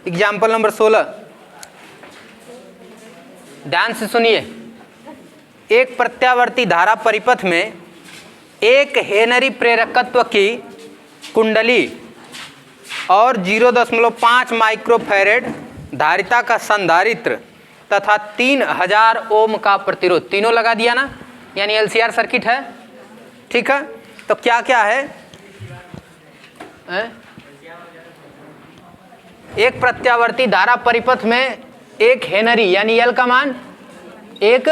Example number 16, ध्यान से सुनिए। एक प्रत्यावर्ती धारा परिपथ में एक हेनरी प्रेरकत्व की कुंडली और 0.5 माइक्रोफैरेड धारिता का संधारित्र तथा 3000 ओम का प्रतिरोध, तीनों लगा दिया ना, यानी एलसीआर सर्किट है। ठीक है, तो क्या क्या है? एक प्रत्यावर्ती धारा परिपथ में एक हेनरी यानी एल का मान 1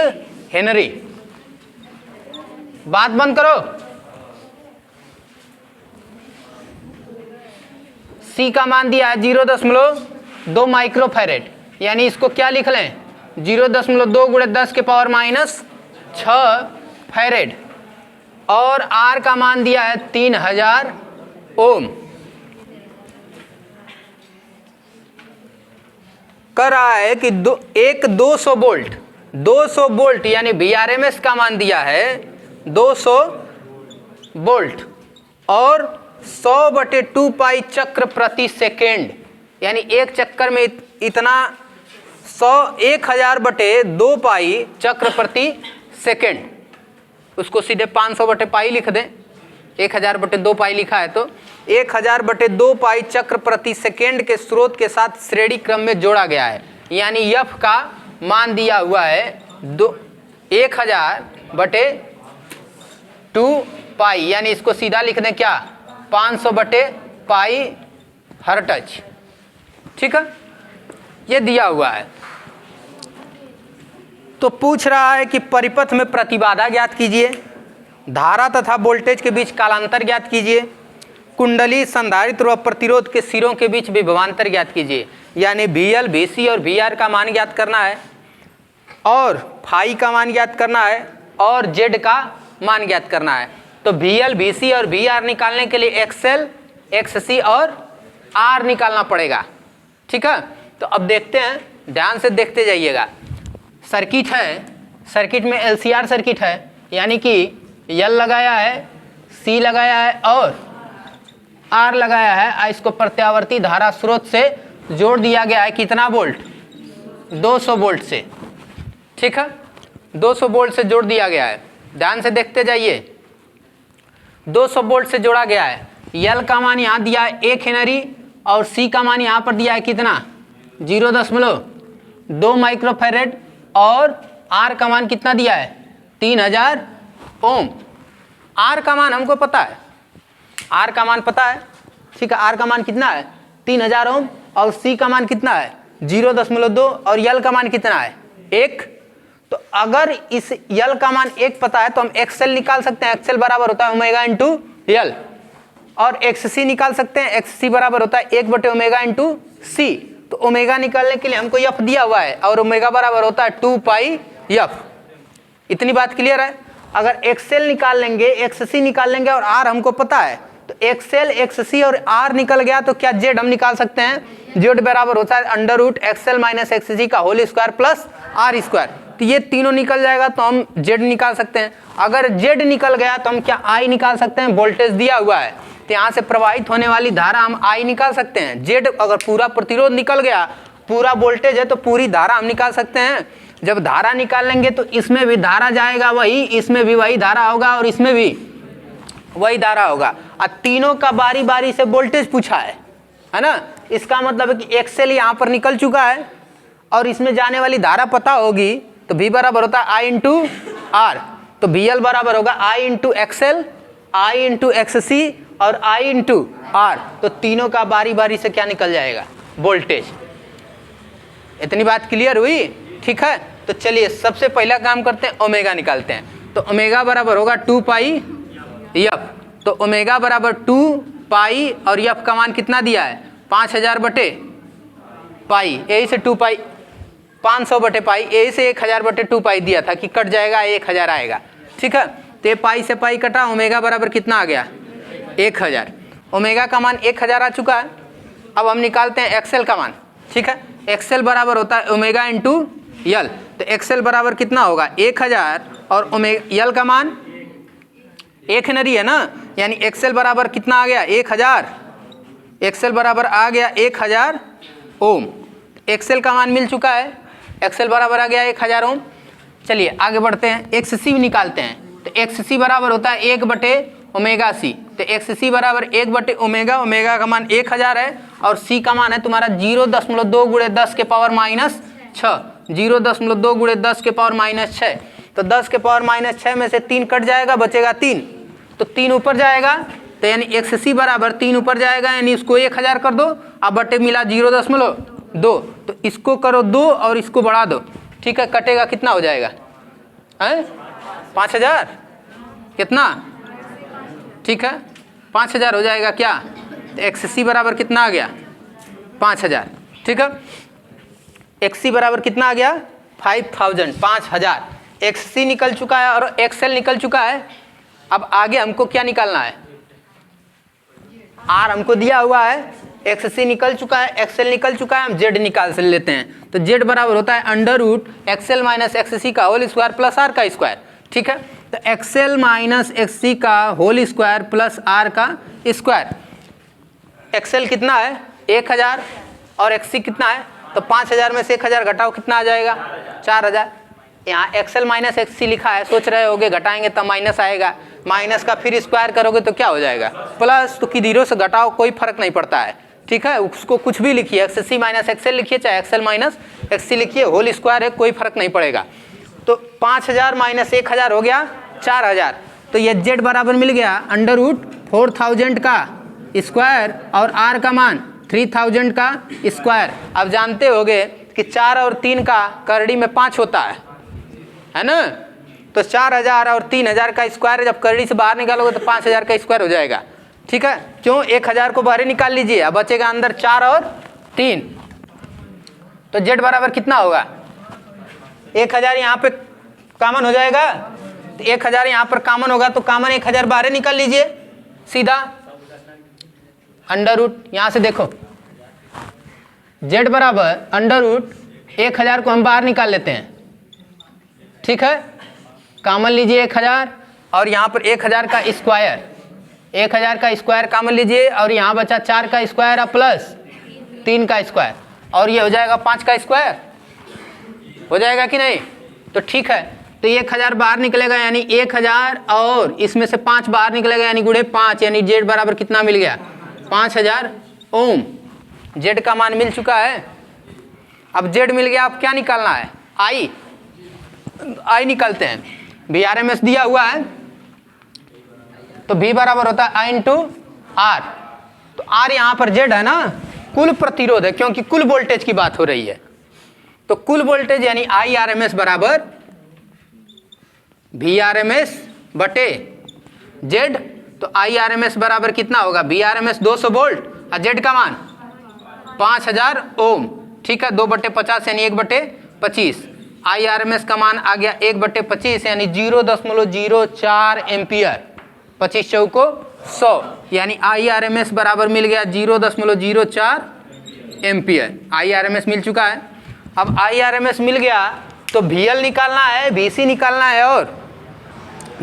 हेनरी। बात बंद करो। सी का मान दिया है 0.2 माइक्रोफैरेड, यानी इसको क्या लिख लें? 0.2 गुणे 10 के पावर -6 फैरेड। और आर का मान दिया है 3000 ओम। कर रहा है कि 200 वोल्ट यानी VRMS का मान दिया है 200 वोल्ट और 100/2 पाई चक्र प्रति सेकेंड, यानी एक चक्कर में इतना 1000/2 पाई चक्र प्रति सेकेंड। उसको सीधे 500/पाई लिख दें, 1000/2 पाई लिखा है तो 1000/2 पाई चक्र प्रति सेकेंड के स्रोत के साथ श्रेणी क्रम में जोड़ा गया है। यानी यफ का मान दिया हुआ है 1000/2 पाई, यानी इसको सीधा लिख दें क्या? 500/पाई हर्ट्ज। ठीक है, ये दिया हुआ है। तो पूछ रहा है कि परिपथ में प्रतिबाधा ज्ञात कीजिए, धारा तथा वोल्टेज के बीच कालांतर ज्ञात कीजिए, कुंडली, संधारित्र और प्रतिरोध के सिरों के बीच विभवांतर ज्ञात कीजिए। यानी VL, VC और VR का मान ज्ञात करना है और फाई का मान ज्ञात करना है और Z का मान ज्ञात करना है। तो VL, VC और VR निकालने के लिए XL, XC और R निकालना पड़ेगा। ठीक है, तो अब देखते हैं, ध्यान से देखते जाइएगा। सर्किट है, सर्किट में LCR सर्किट है, यानी कि L लगाया है, C लगाया है और R लगाया है। इसको प्रत्यावर्ती धारा स्रोत से जोड़ दिया गया है। कितना वोल्ट? 200 वोल्ट से। ठीक है, 200 वोल्ट से जोड़ दिया गया है। ध्यान से देखते जाइए, 200 वोल्ट से जोड़ा गया है। L का मान यहाँ दिया है 1 हेनरी और C का मान यहाँ पर दिया है कितना? 0.2 माइक्रोफैरेड और R का मान कितना दिया है? 3000 ओम। R का मान हमको पता है, R का मान पता है। ठीक है, R का मान कितना है? 3000 ओम। और C का मान कितना है? 0.2 और L का मान कितना है? 1। तो अगर इस L का मान 1 पता है तो हम XL निकाल सकते हैं। XL बराबर होता है ओमेगा इंटू L। और XC निकाल सकते हैं। XC बराबर होता है 1/ओमेगा इंटू C। तो ओमेगा निकालने के लिए हमको F दिया हुआ है और ओमेगा बराबर होता है 2 पाई F। इतनी बात क्लियर है? अगर XL निकाल लेंगे, XC निकाल लेंगे और R हमको पता है, तो XL, XC और R निकल गया तो क्या Z हम निकाल सकते हैं? Z बराबर होता है √XL - XC का whole square plus R square. तो ये तीनों निकल जाएगा तो हम Z निकाल सकते हैं। अगर Z निकल गया तो हम क्या I निकाल सकते हैं? वोल्टेज दिया हुआ है तो यहाँ से प्रवाहित होने वाली धारा हम I निकाल सकते हैं। Z अगर पूरा प्रतिरोध निकल गया, पूरा वोल्टेज है तो पूरी धारा हम निकाल सकते हैं। जब धारा निकाल लेंगे तो इसमें भी धारा जाएगा वही, इसमें भी वही धारा होगा और इसमें भी वही धारा होगा। और तीनों का बारी बारी से वोल्टेज पूछा है ना। इसका मतलब है कि XL यहाँ पर निकल चुका है और इसमें जाने वाली धारा पता होगी तो V बराबर होता है I इंटू R। तो VL बराबर होगा I into XL, I into XC और I इंटू R। तो तीनों का बारी बारी से क्या निकल जाएगा? वोल्टेज। इतनी बात क्लियर हुई? ठीक है, तो चलिए सबसे पहला काम करते हैं, ओमेगा निकालते हैं। तो ओमेगा बराबर होगा 2 पाई F। तो ओमेगा बराबर 2 पाई और F का मान कितना दिया है? 5000/पाई, यही से 2 पाई 500/पाई, यही से 1000/2 पाई दिया था कि कट जाएगा 1000 आएगा। ठीक है, तो ये पाई से पाई कटा, ओमेगा बराबर कितना आ गया? 1000। ओमेगा का मान 1000 आ चुका है। अब हम निकालते हैं XL का मान। ठीक है, XL बराबर होता है ओमेगा इंटू L। तो XL बराबर कितना होगा? 1000 और ओमेगा L का मान 1 हेनरी है ना, यानी XL बराबर कितना आ गया? 1000। XL बराबर आ गया 1000 ओम। एक्सएल का मान मिल चुका है, एक्सएल बराबर आ गया 1000 ओम। चलिए आगे बढ़ते हैं, XC निकालते हैं। तो XC बराबर होता है 1/ओमेगा C। तो XC बराबर 1/ओमेगा, ओमेगा का मान 1000 है और C का मान है तुम्हारा 0.2 गुणे 10 के पावर -6, 0.2 गुणे 10 के पावर -6। तो 10 के पावर -6 में से 3 कट जाएगा, बचेगा 3, तो 3 ऊपर जाएगा, तो यानी XC बराबर 3 ऊपर जाएगा, यानी इसको 1000 कर दो, अब बटे मिला 0.2, तो इसको करो 2 और इसको बढ़ा दो, ठीक है, कटेगा कितना हो जाएगा है 5000, कितना, ठीक है 5000 हो जाएगा क्या। तो XC बराबर कितना आ गया 5000, ठीक है। XC बराबर कितना आ गया 5000, 5000। XC निकल चुका है और XL निकल चुका है। अब आगे हमको क्या निकालना है, R हमको दिया हुआ है, XC निकल चुका है, XL निकल चुका है, हम Z निकाल से लेते हैं। तो Z बराबर होता है √XL - XC का होल स्क्वायर प्लस R का स्क्वायर, ठीक है। तो XL - XC का होल स्क्वायर प्लस R का स्क्वायर। XL कितना है 1000 और XC कितना है, तो 5000 में से 1000 घटाओ, कितना आ जाएगा 4000। यहाँ XL - XC लिखा है, सोच रहे होगे घटाएंगे तब माइनस आएगा, माइनस का फिर स्क्वायर करोगे तो क्या हो जाएगा प्लस, तो कि 0 से घटाओ कोई फर्क नहीं पड़ता है, ठीक है। उसको कुछ भी लिखिए, XC - XL लिखिए, चाहे XL - XC लिखिए, होल स्क्वायर है, कोई फर्क नहीं पड़ेगा। तो 5000 - 1000 हो गया 4000। तो ये Z बराबर मिल गया √4000 का स्क्वायर और R का मान 3000 का स्क्वायर। अब जानते होगे कि 4 और 3 का करड़ी में 5 होता है ना। तो 4000 और 3000 का स्क्वायर जब करड़ी से बाहर निकालोगे तो 5000 का स्क्वायर हो जाएगा, ठीक है। क्यों, 1000 को बाहर निकाल लीजिए, अब बचेगा अंदर 4 और 3। तो Z बराबर कितना होगा 1000, यहाँ पे कॉमन हो जाएगा, तो 1000 यहाँ पर कॉमन होगा, तो कॉमन 1000 बाहर निकाल लीजिए सीधा, √ यहाँ से देखो Z बराबर √1000 को हम बाहर निकाल लेते हैं, ठीक है। कॉमन लीजिए 1000 और यहाँ पर 1000 का स्क्वायर, 1000 का स्क्वायर कॉमन लीजिए और यहाँ बचा 4 का स्क्वायर प्लस 3 का स्क्वायर, और ये हो जाएगा 5 का स्क्वायर, हो जाएगा कि नहीं। तो ठीक है, तो 1000 बाहर निकलेगा, यानी 1000 और इसमें से 5 बाहर निकलेगा, यानी गुणे 5, यानी Z बराबर कितना मिल गया 5000 ओम। Z का मान मिल चुका है। अब Z मिल गया, अब क्या निकालना है I निकालते हैं। VRMS दिया हुआ है, तो V बराबर होता है I × R। तो R यहाँ पर Z है ना, कुल प्रतिरोध है, क्योंकि कुल वोल्टेज की बात हो रही है। तो कुल वोल्टेज यानी IRMS बराबर VRMS बटे Z। तो IRMS बराबर कितना होगा, VRMS 200 वोल्ट और Z का मान 5000 ओम, ठीक है। 2/50 यानी 1/25। IRMS का मान आ गया 1/25 यानी 0.04 एम्पियर, 25 चौको 100, यानी IRMS बराबर मिल गया 0.04 एम्पियर। IRMS मिल चुका है। अब IRMS मिल गया तो VL निकालना है, VC निकालना है और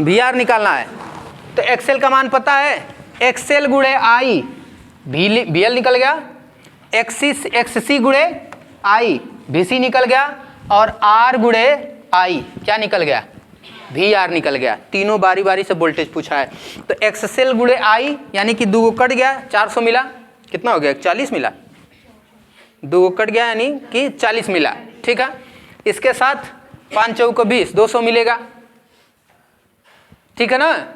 VR निकालना है। तो XL का मान पता है, XL गुणे I, VL निकल गया, XC गुणे I, VC निकल गया, और R गुणे I क्या निकल गया VR निकल गया। तीनों बारी बारी से वोल्टेज पूछा है। तो XL गुणे I यानी कि 2 कट गया, 400 मिला, कितना हो गया 40 मिला, 2 कट गया यानी कि 40 मिला, ठीक है। इसके साथ 5 चौको 20, 200 मिलेगा, ठीक है ना।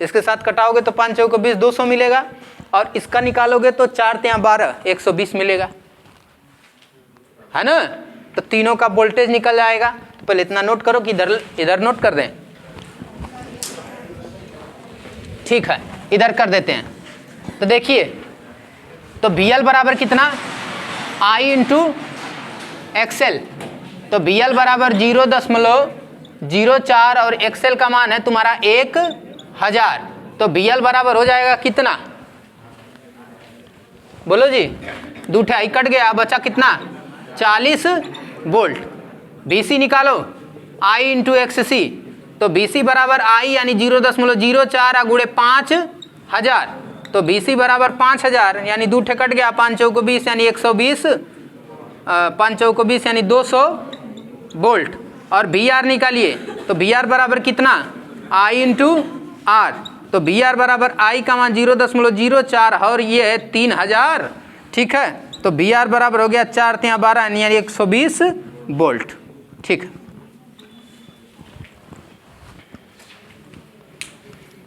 इसके साथ कटाओगे तो 5 चौको 20, 200 मिलेगा, और इसका निकालोगे तो 4 × 12, 120 मिलेगा, है ना। तो तीनों का वोल्टेज निकल जाएगा। तो पहले इतना नोट करो कि इधर नोट कर दें, ठीक है, इधर कर देते हैं। तो देखिए, तो VL बराबर कितना I × XL, तो VL बराबर 0.04 और XL का मान है तुम्हारा 1000। तो VL बराबर हो जाएगा कितना, बोलो जी, 2 I कट गया, बचा कितना 40 वोल्ट। BC निकालो I × XC, तो BC बराबर I यानी 0.04 गुणे 5000, तो BC बराबर 5000 यानी 2 कट गया, 5 चौको 20 यानी 120 5 चौको 20 यानी 200 वोल्ट। और वी आर निकालिए तो वी आर बराबर कितना, आई इंटू आर। तो वी आर बराबर आई का मान 0.04 और ये है 3000। ठीक है, तो वी आर बराबर हो गया 4 × 12 यानी 120 वोल्ट। ठीक है,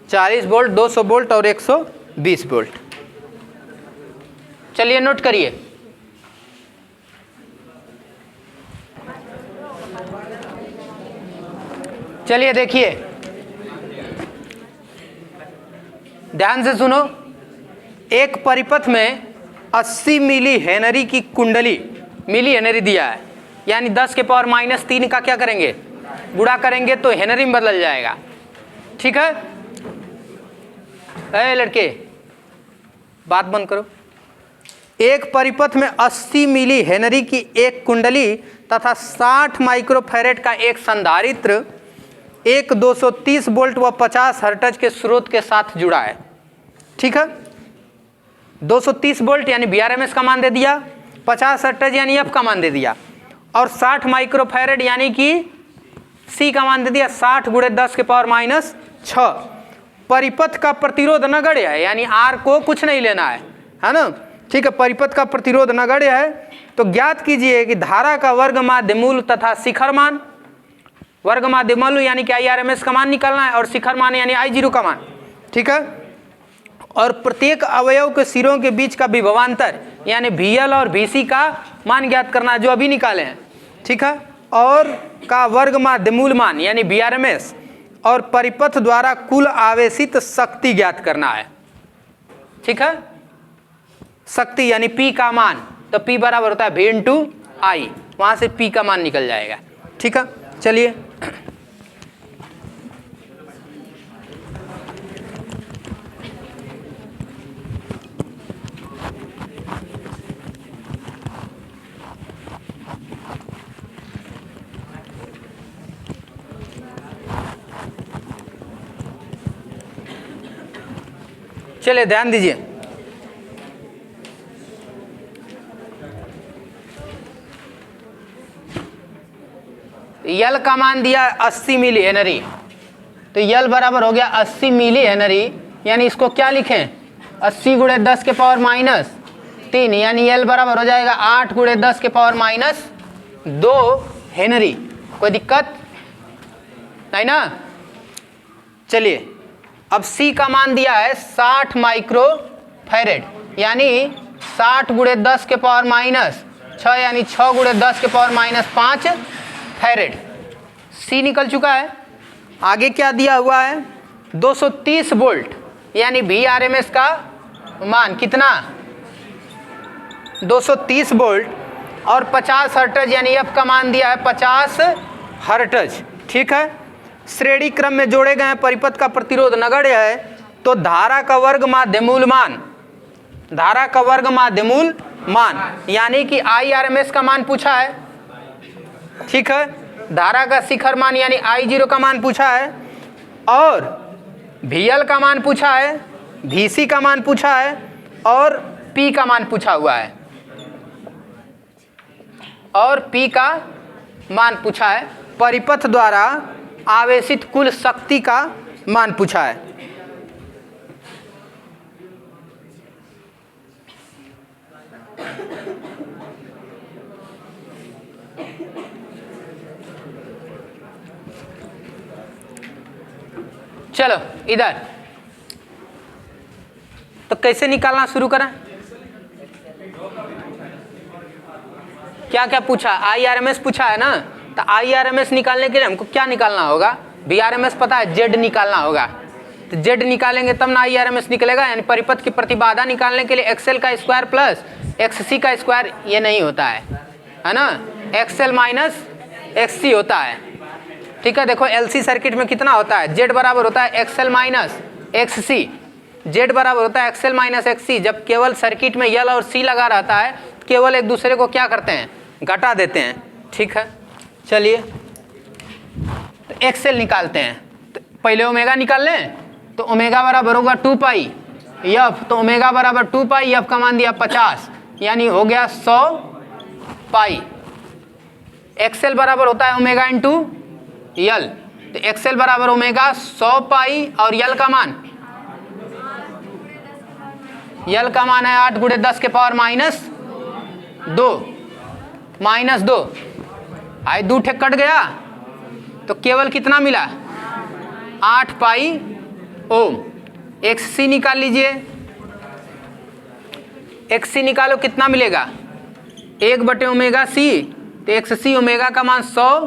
40 वोल्ट, 200 वोल्ट और 120 वोल्ट। चलिए नोट करिए। चलिए देखिए, ध्यान से सुनो। एक परिपथ में 80 मिली हेनरी की कुंडली, मिली हेनरी दिया है, यानी 10 के पावर -3 का क्या करेंगे, गुणा करेंगे तो हेनरी में बदल जाएगा। ठीक है, ए लड़के बात बंद करो। एक परिपथ में 80 मिली हेनरी की एक कुंडली तथा 60 माइक्रोफैरेड का एक संधारित्र एक 230 वोल्ट व 50 हर्ट्ज के स्रोत के साथ जुड़ा है। ठीक है, 230 वोल्ट यानी VRMS का मान दे दिया, 50 हर्ट्ज यानी F का मान दे दिया, और 60 माइक्रोफैरेड यानी कि C का मान दे दिया, 60 × 10 के पावर -6। परिपथ का प्रतिरोध नगण्य है, यानी R को कुछ नहीं लेना है ना। ठीक है, परिपथ का प्रतिरोध नगण्य है। तो ज्ञात कीजिए कि धारा का वर्ग माध्य मूल तथा शिखर मान, वर्ग माध्य मूल यानी कि IRMS का मान निकालना है और शिखर मान यानी I0 का मान। ठीक है, और प्रत्येक अवयव के सिरों के बीच का विभवांतर यानी VL और VC का मान ज्ञात करना है, जो अभी निकाले हैं। ठीक है, और का वर्ग माध्य मूल मान यानी VRMS, और परिपथ द्वारा कुल आवेशित शक्ति ज्ञात करना है। ठीक है, शक्ति यानी P का मान, तो P बराबर होता है V × I, वहां से P का मान निकल जाएगा। ठीक है, चलिए चलिए ध्यान दीजिए। यल का मान दिया 80 मिली हेनरी, तो यल बराबर हो गया 80 मिली हेनरी, यानी इसको क्या लिखें, 80 × 10 के पावर -3, यानी यल बराबर हो जाएगा 8 × 10 के पावर -2 हेनरी। कोई दिक्कत नहीं ना। चलिए अब C का मान दिया है 60 माइक्रोफैरेड, यानी 60 × 10 के पावर -6 यानी 6 × 10 के पावर -5 फैरेड। C निकल चुका है। आगे क्या दिया हुआ है, 230 वोल्ट यानी VRMS का मान कितना, 230 वोल्ट, और 50 हर्ट्ज यानी F का मान दिया है 50 हर्ट्ज। ठीक है, श्रेणी क्रम में जोड़े गए परिपथ का प्रतिरोध नगण्य है, तो धारा का वर्ग माध्य मूल मान, धारा का वर्ग माध्य मूल मान यानी कि IRMS का मान पूछा है। ठीक है, धारा का शिखर मान यानी I0 का मान पूछा है, और VL का मान पूछा है, VC का मान पूछा है, और P का मान पूछा हुआ है, और P का मान पूछा है। परिपथ द्वारा आवेशित कुल शक्ति का मान पूछा है। चलो इधर, तो कैसे निकालना शुरू करें, क्या क्या पूछा, IRMS पूछा है ना, तो IRMS निकालने के लिए हमको क्या निकालना होगा, VRMS पता है, Z निकालना होगा, तो Z निकालेंगे तब ना IRMS निकलेगा। यानी परिपथ की प्रतिबाधा निकालने के लिए XL का स्क्वायर प्लस XC का स्क्वायर ये नहीं होता है ना, XL - XC होता है। ठीक है, देखो LC सर्किट में कितना होता है, Z बराबर होता है XL - XC, Z बराबर होता है XL - XC। जब केवल सर्किट में L और C लगा रहता है, केवल एक दूसरे को क्या करते हैं, घटा देते हैं। ठीक है, चलिए तो XL निकालते हैं, तो पहले ओमेगा निकाल लें, तो ओमेगा बराबर होगा 2 पाई F, तो ओमेगा बराबर 2 पाई F का मान दिया 50, यानी हो गया 100 पाई। एक्सएल बराबर होता है ओमेगा इंटू यल, तो एक्सएल बराबर ओमेगा 100 पाई और यल का मान, यल का मान है 8 गुणे 10 के पावर माइनस 2 आई 2 ठे कट गया तो केवल कितना मिला 8 पाई ओम। XC निकाल लीजिए, XC निकालो कितना मिलेगा 1 बटे ओमेगा C, तो XC ओमेगा का मान 100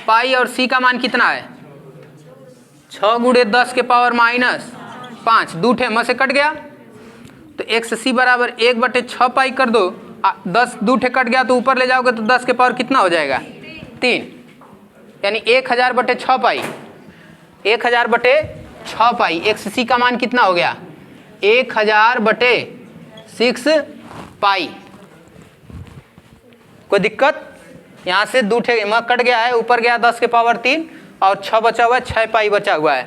पाई और C का मान कितना है 6 गुणे 10 के पावर -5, 2 ठे म से कट गया तो XC बराबर 1/6 पाई कर दो, 10 2 ठे कट गया तो ऊपर ले जाओगे तो 10 के पावर कितना हो जाएगा 3, यानी 1000/6 पाई, 1000/6 पाई। XC का मान कितना हो गया 1000/6 पाई। कोई दिक्कत, यहाँ से 2 ठे म कट गया है, ऊपर गया 10 के पावर 3 और 6 बचा हुआ है, 6 पाई बचा हुआ है,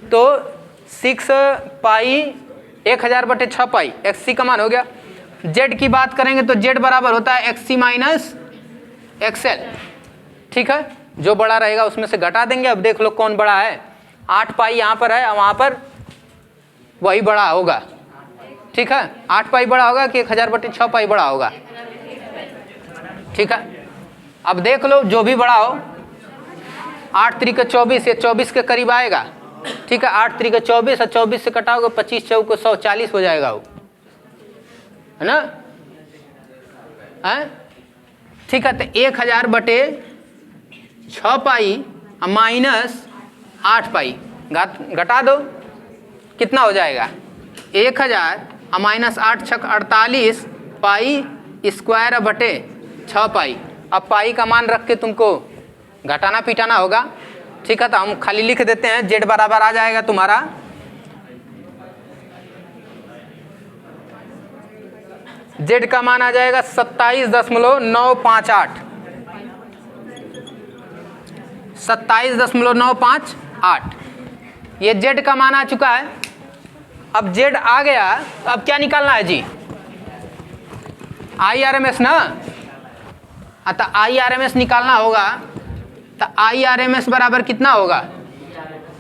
तो 6 पाई 1000/6 पाई XC का मान हो गया। Z की बात करेंगे तो Z बराबर होता है XC माइनस XL, ठीक है, जो बड़ा रहेगा उसमें से घटा देंगे। अब देख लो कौन बड़ा है, 8 पाई यहाँ पर है और वहाँ पर वही बड़ा होगा, ठीक है, 8 पाई बड़ा होगा कि 1000/6 पाई बड़ा होगा, ठीक है। अब देख लो जो भी बड़ा हो, 8 3 के 24, ये 24 के करीब आएगा, ठीक है, 8 3 के 24 और 24 से कटाओगे 25 चौक को 140 हो जाएगा वो, है ना, है, ठीक है। तो 1000/6 पाई माइनस 8 पाई घटा दो कितना हो जाएगा 1000 माइनस 8 छक 48 पाई स्क्वायर बटे 6 पाई। अब पाई का मान रख के तुमको घटाना पिटाना होगा, ठीक है, तो हम खाली लिख देते हैं। Z बराबर आ जाएगा तुम्हारा Z का मान आ जाएगा 27.958, 27.958, ये Z का मान आ चुका है। अब Z आ गया, अब क्या निकालना है जी IRMS ना, तो IRMS निकालना होगा, तो IRMS बराबर कितना होगा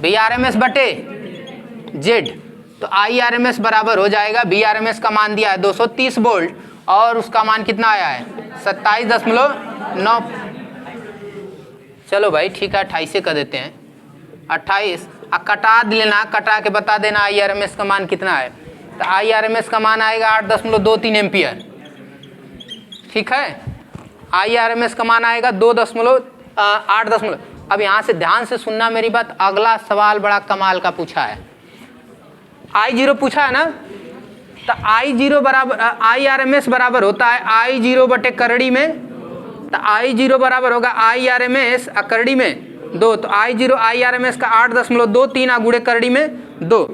VRMS बटे Z, तो IRMS बराबर हो जाएगा, VRMS का मान दिया है 230 वोल्ट और उसका मान कितना आया है 27.9, चलो भाई ठीक है 28 कर देते हैं, 28 कटा लेना, कटा के बता देना IRMS का मान कितना है, तो IRMS का मान आएगा 8.23 एम्पियर, ठीक है, IRMS का मान आएगा 2.8। अब यहाँ से ध्यान से सुनना मेरी बात, अगला सवाल बड़ा कमाल का पूछा है, I0 पूछा है ना, तो I0 बराबर IRMS बराबर होता है I0 बटे करड़ी में, तो I0 बराबर होगा IRMS करड़ी में 2, तो I0 IRMS का 8.23 गुणे करड़ी में 2,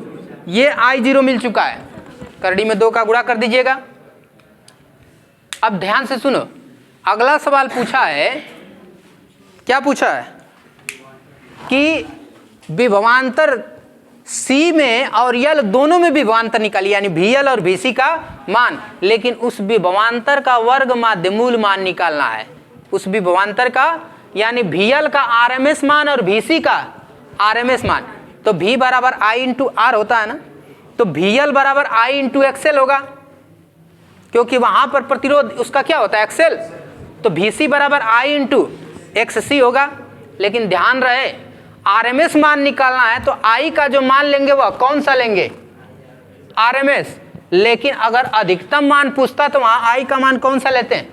ये I0 मिल चुका है, करड़ी में 2 का गुणा कर दीजिएगा। अब ध्यान से सुनो, अगला सवाल पूछा है, क्या पूछा है कि विभवांतर C में और यल दोनों में विभवांतर निकालिए, यानी VL और VC का मान, लेकिन उस विभवांतर का वर्ग माध्यमूल मान निकालना है, उस विभवांतर का यानी VL का RMS मान और VC का RMS मान। तो V बराबर I इंटू R होता है ना, तो VL बराबर I इंटू XL होगा, क्योंकि वहां पर प्रतिरोध उसका क्या होता है XL, तो VC बराबर I इंटू XC होगा। लेकिन ध्यान रहे RMS मान निकालना है तो I का जो मान लेंगे वह कौन सा लेंगे RMS, लेकिन अगर अधिकतम मान पूछता तो वहां I का मान कौन सा लेते हैं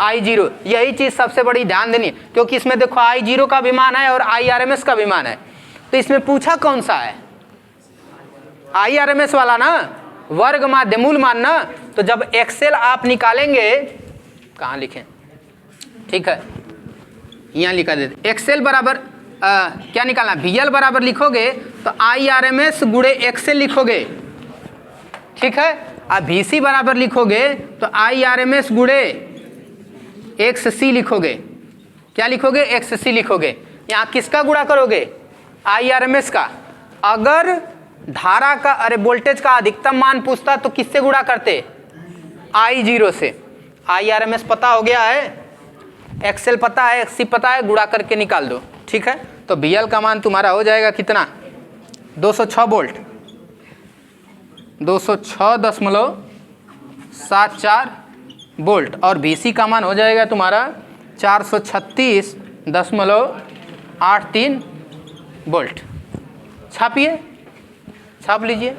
I0। यही चीज सबसे बड़ी ध्यान देनी है, क्योंकि इसमें देखो I0 का भी मान है और IRMS का भी मान है, तो इसमें पूछा कौन सा है IRMS वाला ना, वर्ग माध्यमूल मान ना। तो जब एक्सेल आप निकालेंगे, कहाँ लिखें, ठीक है यहाँ लिखा देते, एक्सेल बराबर क्या निकालना, VL बराबर लिखोगे तो IRMS गुणे एक्सेल लिखोगे, ठीक है, अब VC बराबर लिखोगे तो IRMS गुणे XC लिखोगे, क्या लिखोगे XC लिखोगे। यहाँ किसका गुणा करोगे IRMS का, अगर धारा का अरे वोल्टेज का अधिकतम मान पूछता तो किससे गुणा करते I0 से। IRMS पता हो गया है, एक्सएल पता है, एक्ससी पता है, गुणा करके निकाल दो। ठीक है, तो बीएल का मान तुम्हारा हो जाएगा कितना, 206 वोल्ट, 206.74 वोल्ट, और बीसी का मान हो जाएगा तुम्हारा 436.83 वोल्ट। छापिए, छाप लीजिए।